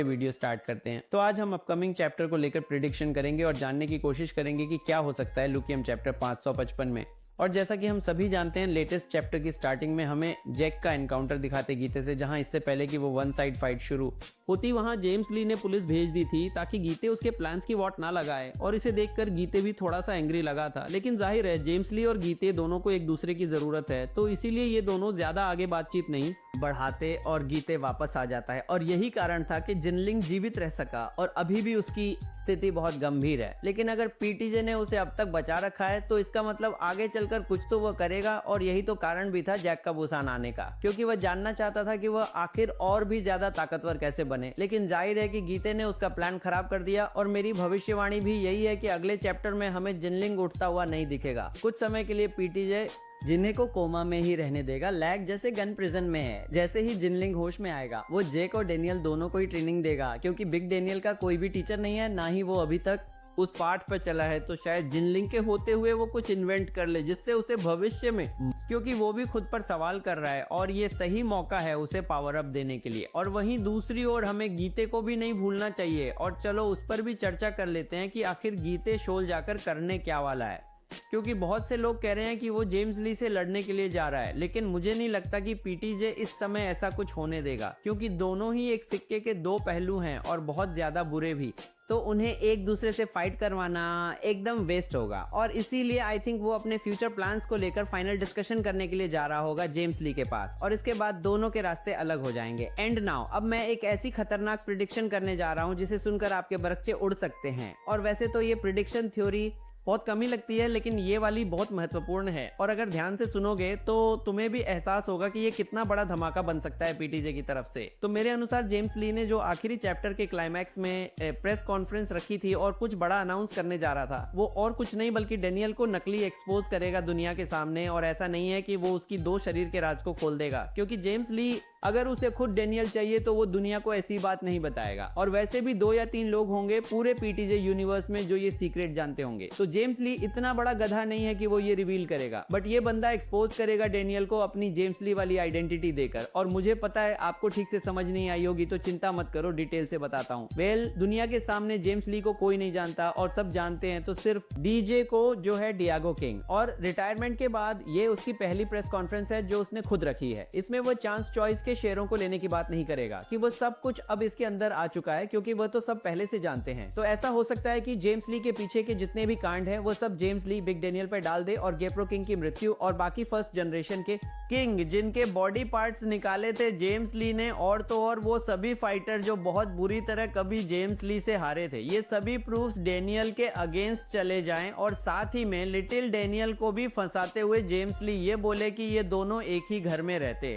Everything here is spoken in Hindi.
वीडियो स्टार्ट करते हैं। तो आज हम अपकमिंग चैप्टर को लेकर प्रिडिक्शन करेंगे और जानने की कोशिश करेंगे कि क्या हो सकता है लुकियम चैप्टर 555 में। और जैसा कि हम सभी जानते हैं, लेटेस्ट चैप्टर की स्टार्टिंग में हमें जैक का एनकाउंटर दिखाते गीते से, जहां इससे पहले कि वो वन साइड फाइट शुरू होती वहां जेम्स ली ने पुलिस भेज दी थी ताकि गीते उसके प्लान्स की वॉट ना लगाए। और इसे देखकर गीते भी थोड़ा सा एंग्री लगा था, लेकिन जाहिर है जेम्स ली और गीते दोनों को एक दूसरे की जरूरत है, तो इसीलिए ये दोनों ज्यादा आगे बातचीत नहीं बढ़ाते और गीते वापस आ जाता है। और यही कारण था कि जिनलिंग जीवित रह सका और अभी भी उसकी स्थिति बहुत गंभीर है। लेकिन अगर पीटीजे ने उसे अब तक बचा रखा है तो इसका मतलब आगे चलकर कुछ तो वह करेगा, और यही तो कारण भी था जैक का बुसान आने का, क्योंकि वह जानना चाहता था कि वह आखिर और भी ज्यादा ताकतवर कैसे बने। लेकिन जाहिर है कि गीते ने उसका प्लान खराब कर दिया, और मेरी भविष्यवाणी भी यही है कि अगले चैप्टर में हमें जिनलिंग उठता हुआ नहीं दिखेगा। कुछ समय के लिए पीटीजे जिन्हें को कोमा में ही रहने देगा, लैग जैसे गन प्रिजन में है। जैसे ही जिनलिंग होश में आएगा वो जेक और डेनियल दोनों को ही ट्रेनिंग देगा, क्योंकि बिग डेनियल का कोई भी टीचर नहीं है, ना ही वो अभी तक उस पाठ पर चला है। तो शायद जिनलिंग के होते हुए वो कुछ इन्वेंट कर ले जिससे उसे भविष्य में, क्योंकि वो भी खुद पर सवाल कर रहा है और ये सही मौका है उसे पावर अप देने के लिए। और वहीं दूसरी ओर हमें गीते को भी नहीं भूलना चाहिए, और चलो उस पर भी चर्चा कर लेते हैं कि आखिर गीते शोल जाकर करने क्या वाला है। क्योंकि बहुत से लोग कह रहे हैं कि वो जेम्स ली से लड़ने के लिए जा रहा है, लेकिन मुझे नहीं लगता कि पीटीजे इस समय ऐसा कुछ होने देगा, क्योंकि दोनों ही एक सिक्के के दो पहलू हैं और बहुत ज्यादा बुरे भी। तो उन्हें एक दूसरे से फाइट करवाना एकदम वेस्ट होगा, और इसीलिए आई थिंक वो अपने फ्यूचर प्लान्स को लेकर फाइनल डिस्कशन करने के लिए जा रहा होगा जेम्स ली के पास, और इसके बाद दोनों के रास्ते अलग हो जाएंगे। एंड नाउ अब मैं एक ऐसी खतरनाक प्रिडिक्शन करने जा रहा हूँ जिसे सुनकर आपके बरकचे उड़ सकते हैं। और वैसे तो ये प्रिडिक्शन थ्योरी बहुत कम ही लगती है, लेकिन ये वाली बहुत महत्वपूर्ण है, और अगर ध्यान से सुनोगे तो तुम्हें भी एहसास होगा कि ये कितना बड़ा धमाका बन सकता है पीटीजे की तरफ से। तो मेरे अनुसार जेम्स ली ने जो आखिरी चैप्टर के क्लाइमैक्स में प्रेस कॉन्फ्रेंस रखी थी और कुछ बड़ा अनाउंस करने जा रहा था, वो और कुछ नहीं बल्कि डेनियल को नकली एक्सपोज करेगा दुनिया के सामने। और ऐसा नहीं है कि वो उसकी दो शरीर के राज को खोल देगा, क्योंकि जेम्स ली अगर उसे खुद डेनियल चाहिए तो वो दुनिया को ऐसी बात नहीं बताएगा। और वैसे भी 2 या 3 लोग होंगे पूरे पीटीजे यूनिवर्स में जो ये सीक्रेट जानते होंगे। तो जेम्स ली इतना बड़ा गधा नहीं है कि वो ये रिवील करेगा, बट ये बंदा एक्सपोज करेगा डेनियल को अपनी जेम्स ली वाली आइडेंटिटी देकर। और मुझे पता है आपको ठीक से समझ नहीं आई होगी, तो चिंता मत करो, डिटेल से बताता हूँ। दुनिया के सामने जेम्स ली को कोई नहीं जानता, और सब जानते हैं तो सिर्फ डीजे को, जो है डियागो किंग। और रिटायरमेंट के बाद ये उसकी पहली प्रेस कॉन्फ्रेंस है जो उसने खुद रखी है। इसमें वो चांस चॉइस के शेयरों को लेने की बात नहीं करेगा कि वो सब कुछ अब इसके अंदर आ चुका है, क्योंकि वो तो सब पहले से जानते हैं। तो ऐसा हो सकता है कि जेम्स ली के पीछे के जितने भी कांड हैं वो सब जेम्स ली बिग डेनियल पे डाल दे, और गेप्रो किंग की मृत्यु और बाकी फर्स्ट जनरेशन के किंग जिनके बॉडी पार्ट्स निकाले थे जेम्स ली ने, और तो और वो सभी फाइटर जो बहुत बुरी तरह कभी जेम्स ली से हारे थे, ये सभी प्रूफ्स डेनियल के अगेंस्ट चले जाएं। और साथ ही में लिटिल डेनियल को भी फंसाते हुए जेम्स ली ये बोले कि ये दोनों एक ही घर में रहते।